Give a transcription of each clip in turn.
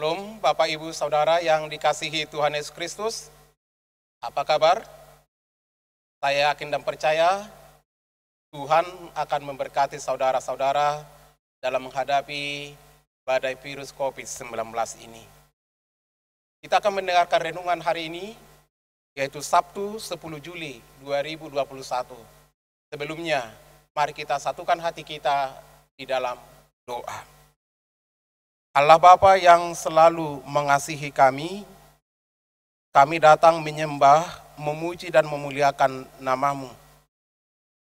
Shalom Bapak Ibu Saudara yang dikasihi Tuhan Yesus Kristus. Apa kabar? Saya yakin dan percaya Tuhan akan memberkati saudara-saudara dalam menghadapi badai virus COVID-19 ini. Kita akan mendengarkan renungan hari ini, yaitu Sabtu 10 Juli 2021. Sebelumnya, mari kita satukan hati kita di dalam doa. Allah Bapa yang selalu mengasihi kami datang menyembah, memuji dan memuliakan nama-Mu.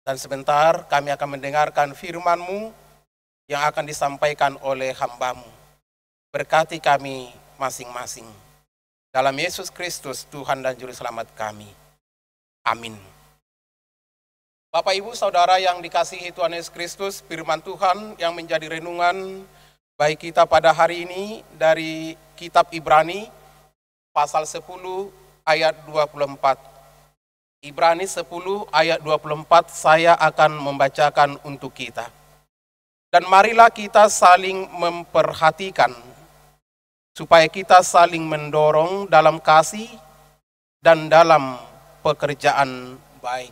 Dan sebentar kami akan mendengarkan firman-Mu yang akan disampaikan oleh hamba-Mu. Berkati kami masing-masing. Dalam Yesus Kristus, Tuhan dan Juru Selamat kami. Amin. Bapak Ibu Saudara yang dikasihi Tuhan Yesus Kristus, firman Tuhan yang menjadi renungan baik kita pada hari ini dari kitab Ibrani pasal 10 ayat 24. Ibrani 10 ayat 24 saya akan membacakan untuk kita. Dan marilah kita saling memperhatikan supaya kita saling mendorong dalam kasih dan dalam pekerjaan baik.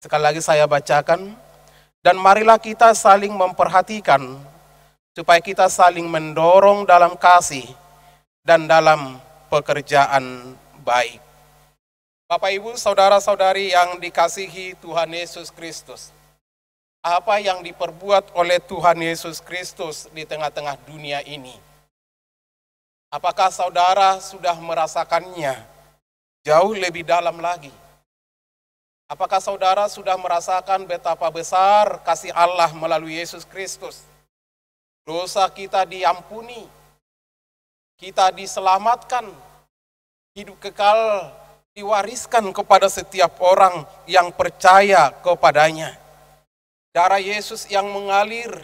Sekali lagi saya bacakan. Dan marilah kita saling memperhatikan supaya kita saling mendorong dalam kasih dan dalam pekerjaan baik. Bapak Ibu, saudara-saudari yang dikasihi Tuhan Yesus Kristus, apa yang diperbuat oleh Tuhan Yesus Kristus di tengah-tengah dunia ini? Apakah saudara sudah merasakannya jauh lebih dalam lagi? Apakah saudara sudah merasakan betapa besar kasih Allah melalui Yesus Kristus? Dosa kita diampuni, kita diselamatkan, hidup kekal diwariskan kepada setiap orang yang percaya kepadanya. Darah Yesus yang mengalir,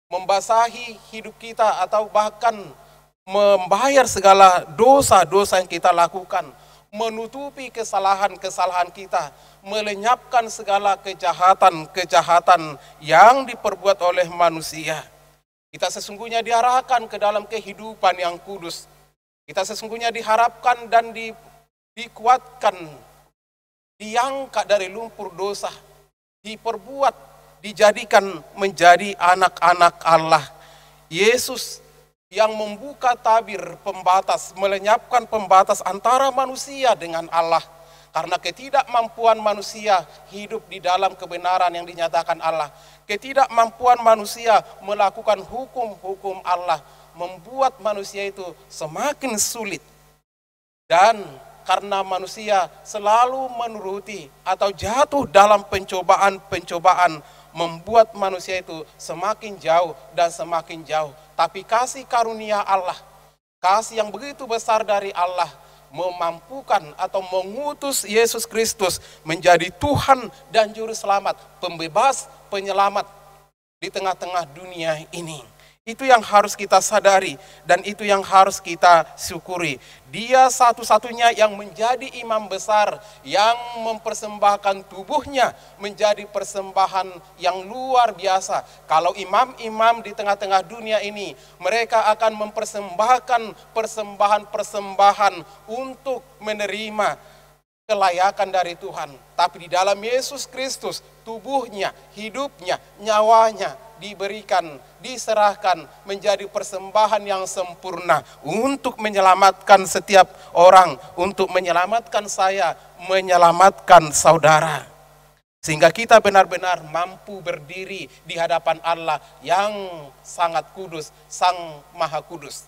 membasahi hidup kita atau bahkan membayar segala dosa-dosa yang kita lakukan, menutupi kesalahan-kesalahan kita, melenyapkan segala kejahatan-kejahatan yang diperbuat oleh manusia. Kita sesungguhnya diarahkan ke dalam kehidupan yang kudus. Kita sesungguhnya diharapkan dan dikuatkan, diangkat dari lumpur dosa, diperbuat, dijadikan menjadi anak-anak Allah. Yesus yang membuka tabir pembatas, melenyapkan pembatas antara manusia dengan Allah. Karena ketidakmampuan manusia hidup di dalam kebenaran yang dinyatakan Allah. Ketidakmampuan manusia melakukan hukum-hukum Allah membuat manusia itu semakin sulit. Dan karena manusia selalu menuruti atau jatuh dalam pencobaan-pencobaan, membuat manusia itu semakin jauh dan semakin jauh. Tapi kasih karunia Allah, kasih yang begitu besar dari Allah, memampukan atau mengutus Yesus Kristus menjadi Tuhan dan Juru Selamat, pembebas, penyelamat di tengah-tengah dunia ini. Itu yang harus kita sadari dan itu yang harus kita syukuri. Dia satu-satunya yang menjadi imam besar yang mempersembahkan tubuhnya menjadi persembahan yang luar biasa. Kalau imam-imam di tengah-tengah dunia ini, mereka akan mempersembahkan persembahan-persembahan untuk menerima kelayakan dari Tuhan. Tapi di dalam Yesus Kristus, tubuhnya, hidupnya, nyawanya diberikan, diserahkan menjadi persembahan yang sempurna untuk menyelamatkan setiap orang, untuk menyelamatkan saya, menyelamatkan saudara. Sehingga kita benar-benar mampu berdiri di hadapan Allah yang sangat kudus, Sang Maha Kudus.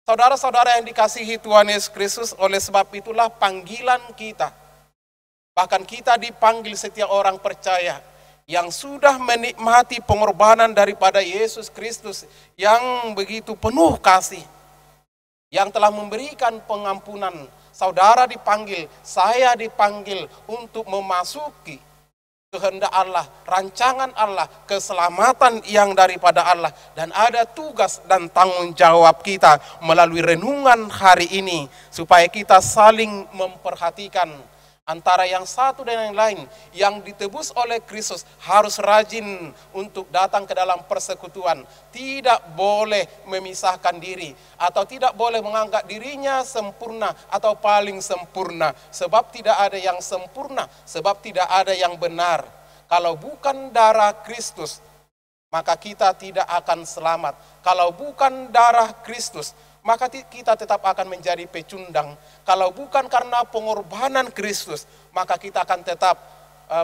Saudara-saudara yang dikasihi Tuhan Yesus Kristus, oleh sebab itulah panggilan kita. Bahkan kita dipanggil setiap orang percaya yang sudah menikmati pengorbanan daripada Yesus Kristus yang begitu penuh kasih, yang telah memberikan pengampunan. Saudara dipanggil, saya dipanggil untuk memasuki kehendak Allah, rancangan Allah, keselamatan yang daripada Allah. Dan ada tugas dan tanggung jawab kita melalui renungan hari ini, supaya kita saling memperhatikan antara yang satu dan yang lain. Yang ditebus oleh Kristus harus rajin untuk datang ke dalam persekutuan. Tidak boleh memisahkan diri atau tidak boleh menganggap dirinya sempurna atau paling sempurna. Sebab tidak ada yang sempurna, sebab tidak ada yang benar. Kalau bukan darah Kristus, maka kita tidak akan selamat. Kalau bukan darah Kristus, maka kita tetap akan menjadi pecundang. Kalau bukan karena pengorbanan Kristus, maka kita akan tetap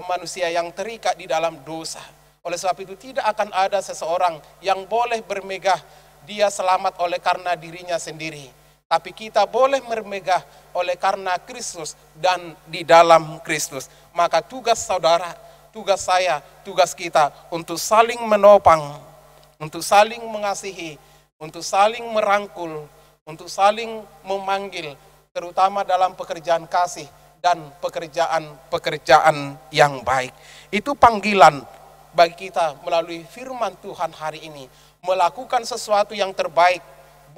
manusia yang terikat di dalam dosa. Oleh sebab itu tidak akan ada seseorang yang boleh bermegah dia selamat oleh karena dirinya sendiri. Tapi kita boleh bermegah oleh karena Kristus dan di dalam Kristus. Maka tugas saudara, tugas saya, tugas kita untuk saling menopang, untuk saling mengasihi, untuk saling merangkul, untuk saling memanggil, terutama dalam pekerjaan kasih dan pekerjaan-pekerjaan yang baik. Itu panggilan bagi kita melalui firman Tuhan hari ini. Melakukan sesuatu yang terbaik,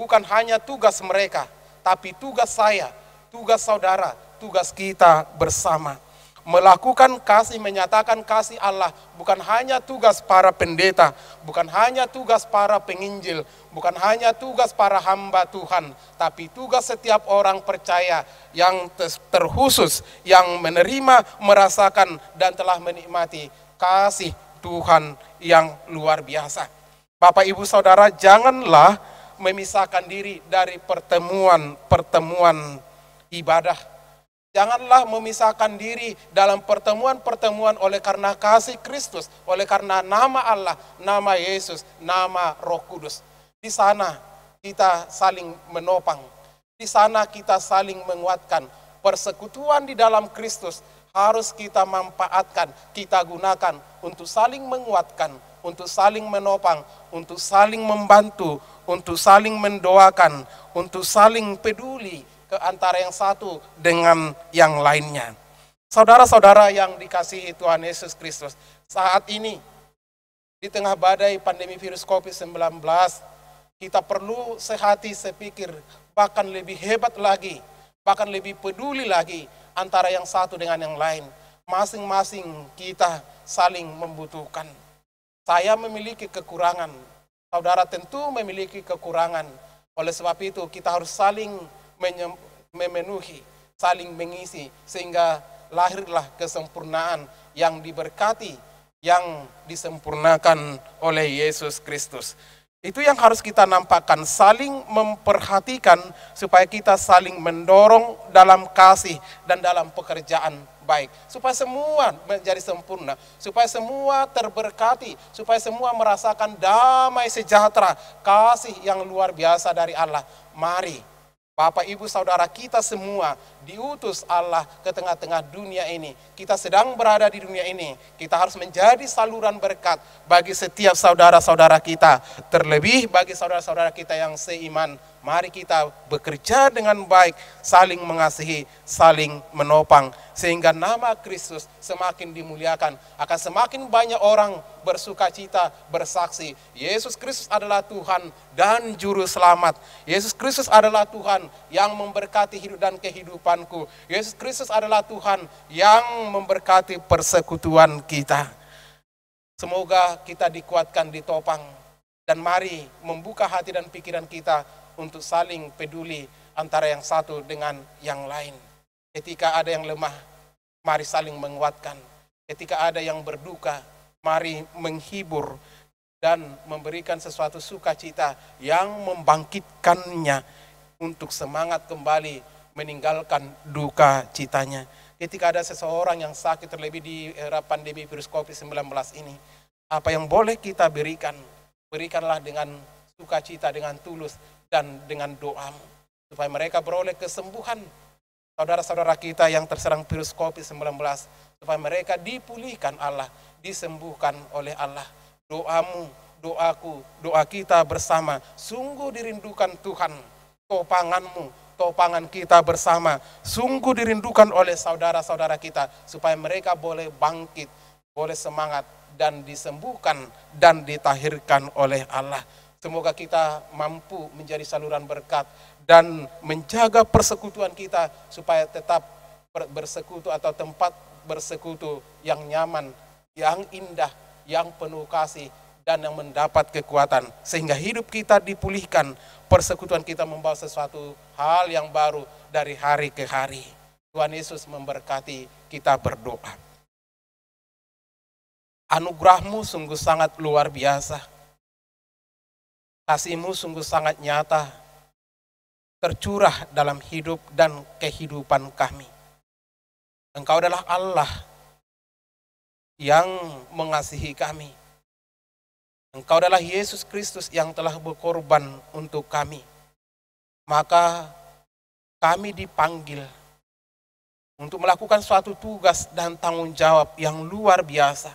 bukan hanya tugas mereka, tapi tugas saya, tugas saudara, tugas kita bersama. Melakukan kasih, menyatakan kasih Allah bukan hanya tugas para pendeta, bukan hanya tugas para penginjil, bukan hanya tugas para hamba Tuhan, tapi tugas setiap orang percaya yang terkhusus, yang menerima, merasakan dan telah menikmati kasih Tuhan yang luar biasa. Bapak Ibu Saudara, janganlah memisahkan diri dari pertemuan-pertemuan ibadah. Janganlah memisahkan diri dalam pertemuan-pertemuan oleh karena kasih Kristus, oleh karena nama Allah, nama Yesus, nama Roh Kudus. Di sana kita saling menopang, di sana kita saling menguatkan. Persekutuan di dalam Kristus harus kita manfaatkan, kita gunakan untuk saling menguatkan, untuk saling menopang, untuk saling membantu, untuk saling mendoakan, untuk saling peduli ke antara yang satu dengan yang lainnya. Saudara-saudara yang dikasihi Tuhan Yesus Kristus, saat ini di tengah badai pandemi virus COVID-19, kita perlu sehati sepikir, bahkan lebih hebat lagi, bahkan lebih peduli lagi antara yang satu dengan yang lain. Masing-masing kita saling membutuhkan. Saya memiliki kekurangan, saudara tentu memiliki kekurangan. Oleh sebab itu kita harus saling memenuhi, saling mengisi, sehingga lahirlah kesempurnaan yang diberkati, yang disempurnakan oleh Yesus Kristus. Itu yang harus kita nampakkan, saling memperhatikan supaya kita saling mendorong dalam kasih dan dalam pekerjaan baik. Supaya semua menjadi sempurna, supaya semua terberkati, supaya semua merasakan damai sejahtera, kasih yang luar biasa dari Allah. Mari Bapak, Ibu, Saudara, kita semua diutus Allah ke tengah-tengah dunia ini. Kita sedang berada di dunia ini. Kita harus menjadi saluran berkat bagi setiap saudara-saudara kita. Terlebih bagi saudara-saudara kita yang seiman. Mari kita bekerja dengan baik, saling mengasihi, saling menopang. Sehingga nama Kristus semakin dimuliakan. Akan semakin banyak orang bersuka cita, bersaksi. Yesus Kristus adalah Tuhan dan Juru Selamat. Yesus Kristus adalah Tuhan yang memberkati hidup dan kehidupanku. Yesus Kristus adalah Tuhan yang memberkati persekutuan kita. Semoga kita dikuatkan, ditopang. Dan mari membuka hati dan pikiran kita untuk saling peduli antara yang satu dengan yang lain. Ketika ada yang lemah, mari saling menguatkan. Ketika ada yang berduka, mari menghibur dan memberikan sesuatu sukacita yang membangkitkannya untuk semangat kembali meninggalkan duka citanya. Ketika ada seseorang yang sakit, terlebih di era pandemi virus COVID-19 ini, apa yang boleh kita berikan? Berikanlah dengan sukacita, dengan tulus, dan dengan doamu, supaya mereka beroleh kesembuhan. Saudara-saudara kita yang terserang virus COVID-19, supaya mereka dipulihkan Allah, disembuhkan oleh Allah. Doamu, doaku, doa kita bersama, sungguh dirindukan Tuhan. Topanganmu, topangan kita bersama, sungguh dirindukan oleh saudara-saudara kita, supaya mereka boleh bangkit, boleh semangat, dan disembuhkan, dan ditahirkan oleh Allah. Semoga kita mampu menjadi saluran berkat dan menjaga persekutuan kita supaya tetap bersekutu atau tempat bersekutu yang nyaman, yang indah, yang penuh kasih, dan yang mendapat kekuatan. Sehingga hidup kita dipulihkan, persekutuan kita membawa sesuatu hal yang baru dari hari ke hari. Tuhan Yesus memberkati, kita berdoa. Anugerah-Mu sungguh sangat luar biasa. Kasih-Mu sungguh sangat nyata, tercurah dalam hidup dan kehidupan kami. Engkau adalah Allah yang mengasihi kami. Engkau adalah Yesus Kristus yang telah berkorban untuk kami. Maka kami dipanggil untuk melakukan suatu tugas dan tanggung jawab yang luar biasa.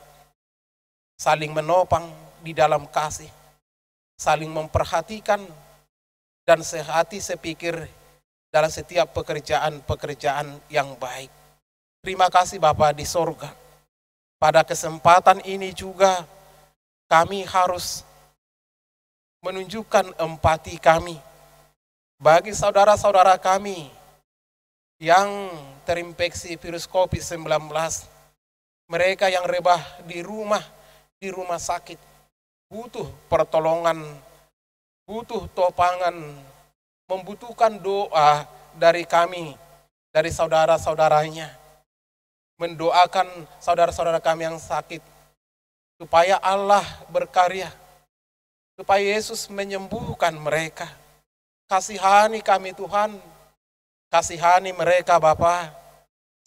Saling menopang di dalam kasih, saling memperhatikan, dan sehati sepikir dalam setiap pekerjaan-pekerjaan yang baik. Terima kasih Bapa di sorga. Pada kesempatan ini juga kami harus menunjukkan empati kami bagi saudara-saudara kami yang terinfeksi virus COVID-19. Mereka yang rebah di rumah sakit, butuh pertolongan, butuh topangan, membutuhkan doa dari kami, dari saudara-saudaranya. Mendoakan saudara-saudara kami yang sakit, supaya Allah berkarya, supaya Yesus menyembuhkan mereka. Kasihani kami Tuhan, kasihani mereka Bapa,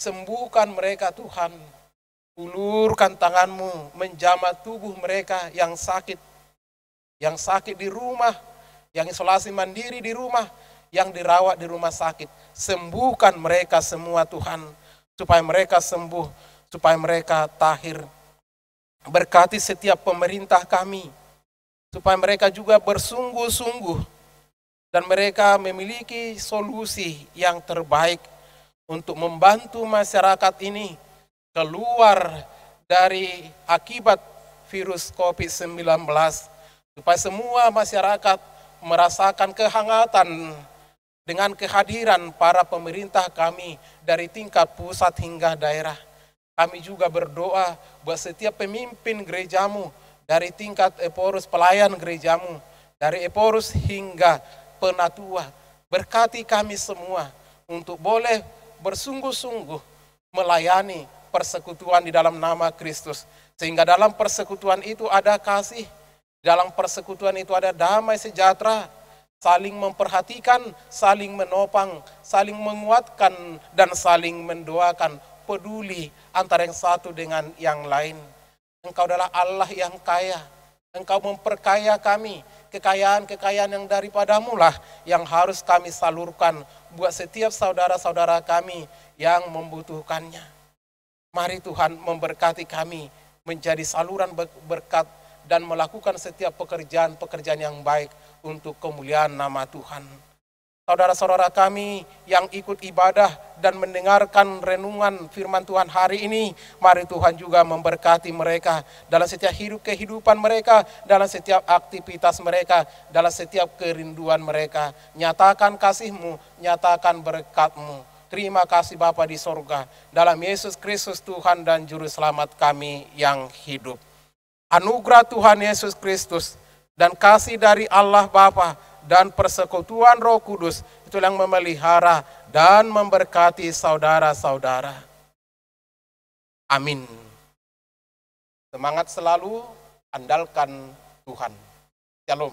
sembuhkan mereka Tuhan. Ulurkan tangan-Mu menjamah tubuh mereka yang sakit di rumah, yang isolasi mandiri di rumah, yang dirawat di rumah sakit. Sembuhkan mereka semua Tuhan, supaya mereka sembuh, supaya mereka tahir. Berkati setiap pemerintah kami, supaya mereka juga bersungguh-sungguh dan mereka memiliki solusi yang terbaik untuk membantu masyarakat ini keluar dari akibat virus COVID-19, supaya semua masyarakat merasakan kehangatan dengan kehadiran para pemerintah kami dari tingkat pusat hingga daerah. Kami juga berdoa buat setiap pemimpin gereja-Mu, dari tingkat Eporus pelayan gereja-Mu, dari Eporus hingga penatua. Berkati kami semua untuk boleh bersungguh-sungguh melayani persekutuan di dalam nama Kristus. Sehingga dalam persekutuan itu ada kasih, dalam persekutuan itu ada damai sejahtera, saling memperhatikan, saling menopang, saling menguatkan, dan saling mendoakan, peduli antara yang satu dengan yang lain. Engkau adalah Allah yang kaya, Engkau memperkaya kami, kekayaan-kekayaan yang daripada-Mu lah yang harus kami salurkan buat setiap saudara-saudara kami yang membutuhkannya. Mari Tuhan memberkati kami menjadi saluran berkat dan melakukan setiap pekerjaan-pekerjaan yang baik untuk kemuliaan nama Tuhan. Saudara-saudara kami yang ikut ibadah dan mendengarkan renungan firman Tuhan hari ini, mari Tuhan juga memberkati mereka dalam setiap kehidupan mereka, dalam setiap aktivitas mereka, dalam setiap kerinduan mereka. Nyatakan kasih-Mu, nyatakan berkat-Mu. Terima kasih Bapa di sorga, dalam Yesus Kristus Tuhan dan Juru Selamat kami yang hidup. Anugerah Tuhan Yesus Kristus dan kasih dari Allah Bapa dan persekutuan Roh Kudus itu yang memelihara dan memberkati saudara-saudara. Amin. Semangat selalu, andalkan Tuhan. Shalom.